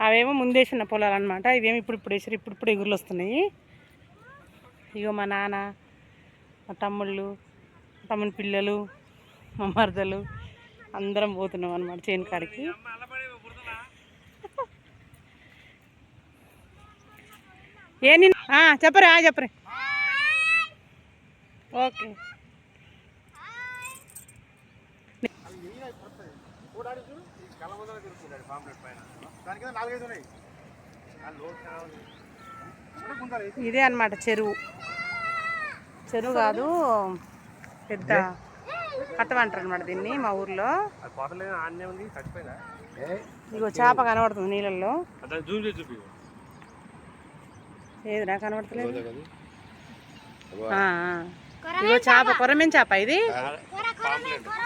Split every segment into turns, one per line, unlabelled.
అవేమో ముందేసిన పొలాలు అనమాట. ఇవేమో ఇప్పుడు వేసారు, ఇప్పుడు ఎగురులు వస్తున్నాయి. ఇగో మా నాన్న, మా తమ్ముళ్ళు, తమ్ముని పిల్లలు, మా మరదలు అందరం పోతున్నాం అనమాట చేను కాడికి. ఏంటి చెప్పరే చెప్పరే. ఓకే. ఇదే అన్నమాట చెరువు. చెరువు కాదు, పెద్ద కట్టవ అంటారు అనమాట దీన్ని మా ఊర్లో. ఇగో చేప కనబడుతుంది నీళ్ళల్లో. ఏదిరా కనబడతలేదు. ఇగో చేప, కొరమేం చేప ఇది,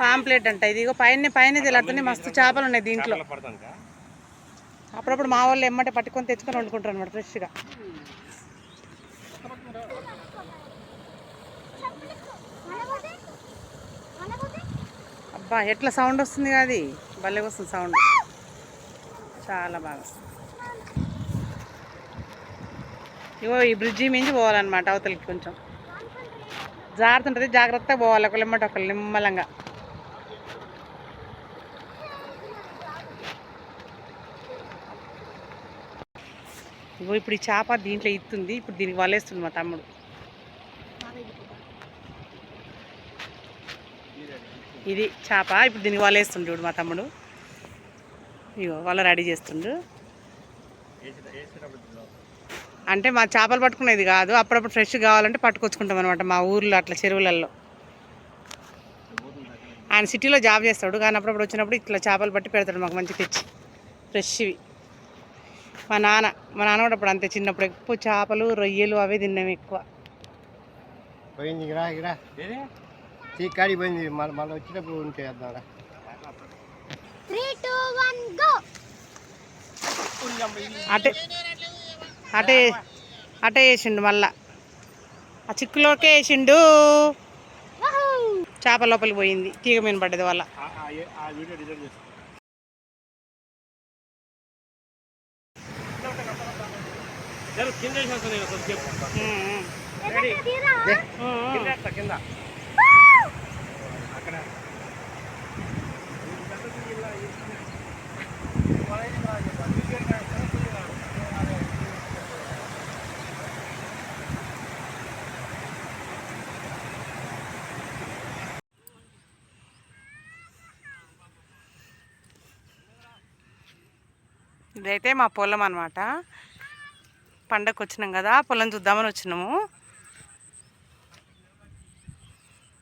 పాంప్లెట్ అంట ఇది. ఇగో పైన తెలాడుతుంది. మస్తు చేపలు ఉన్నాయి దీంట్లో. అప్పుడప్పుడు మా వాళ్ళు ఎమ్మటే పట్టుకొని తెచ్చుకొని వండుకుంటారు అనమాట ఫ్రెష్గా. అబ్బా ఎట్లా సౌండ్ వస్తుంది అది, భలే వస్తుంది సౌండ్, చాలా బాగా వస్తుంది. ఇగో ఈ బ్రిడ్జి మించి పోవాలన్నమాట అవతలకి. కొంచెం జారుతుంటుంది, జాగ్రత్తగా పోవాలి. ఒకళ్ళు ఎమ్మటి ఒకళ్ళు నిమ్మలంగా. ఇగో ఇప్పుడు ఈ చేప దీంట్లో ఇస్తుంది. ఇప్పుడు దీనికి వలేస్తుంది మా తమ్ముడు. ఇది చేప, ఇప్పుడు దీనికి వలేస్తుండు చూడు మా తమ్ముడు. ఇగో వల రెడీ చేస్తుండు. అంటే మా చేపలు పట్టుకునేది కాదు, అప్పుడప్పుడు ఫ్రెష్ కావాలంటే పట్టుకొచ్చుకుంటాం అనమాట మా ఊర్లో అట్లా చెరువులలో. ఆయన సిటీలో జాబ్ చేస్తాడు, కానీ అప్పుడప్పుడు వచ్చినప్పుడు ఇట్లా చేపలు పట్టి పెడతాడు మాకు మంచి తెచ్చి ఫ్రెష్వి. మా నాన్న కూడా అప్పుడు అంతే, చిన్నప్పుడు ఎక్కువ చేపలు రొయ్యలు అవే తిన్నాము ఎక్కువ. అటే వేసిండు మళ్ళా, ఆ చిక్కులోకే వేసిండు. చేప లోపలికి పోయింది, తీగ మీద పడ్డది వల్ల. ఇదైతే మా పొలం అన్నమాట. పండగకు వచ్చినాం కదా, పొలం చూద్దామని వచ్చినాము.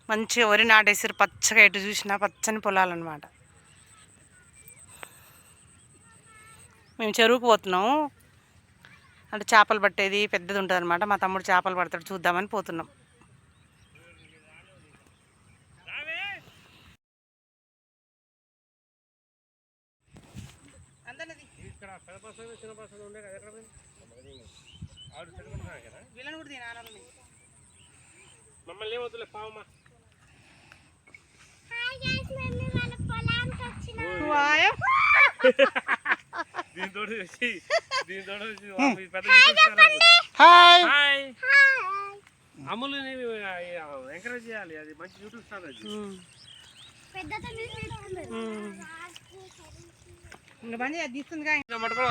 మంచిగా వరి నాటేసారు, పచ్చగా ఎటు చూసినా పచ్చని పొలాలన్నమాట. మేము చెరువుకు పోతున్నాము, అంటే చేపలు పట్టేది పెద్దది ఉంటుంది అనమాట. మా తమ్ముడు చేపలు పడతాడు, చూద్దామని పోతున్నాం. మమ్మల్ని ఏమవుతులే పావమ్మా. అమ్ములు ఎంకరేజ్ చేయాలి, అది మంచి యూట్యూబ్ స్టార్. అది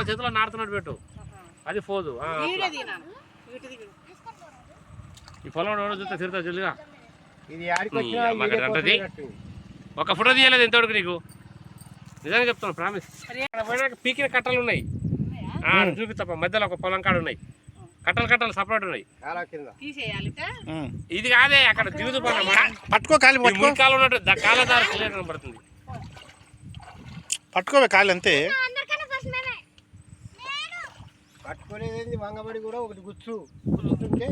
చేతిలో నాడుతున్నాడు పెట్టు, అది పోదు. ఈ పొలం చూస్తే తిరుగుతా జల్లుగా. ఒక ఫోటో తీయలేదు ఎంతవరకు నీకు, నిజంగా చెప్తాను ప్రామిస్. పీకిన కట్టలు ఉన్నాయి, చూపిస్తా. మధ్యలో ఒక పొలం కాడ ఉన్నాయి కట్టలు సపరేట్ ఉన్నాయి. ఇది కాదే అక్కడ దిగుతూ పట్టుకో, కాలు ఉన్నట్టు కాలదారు క్లియర్ కనబడుతుంది.
పట్టుకోవే కాలు అంతే.
పట్టుకునేది వంగబడి కూడా ఒకటి గుర్తుంటే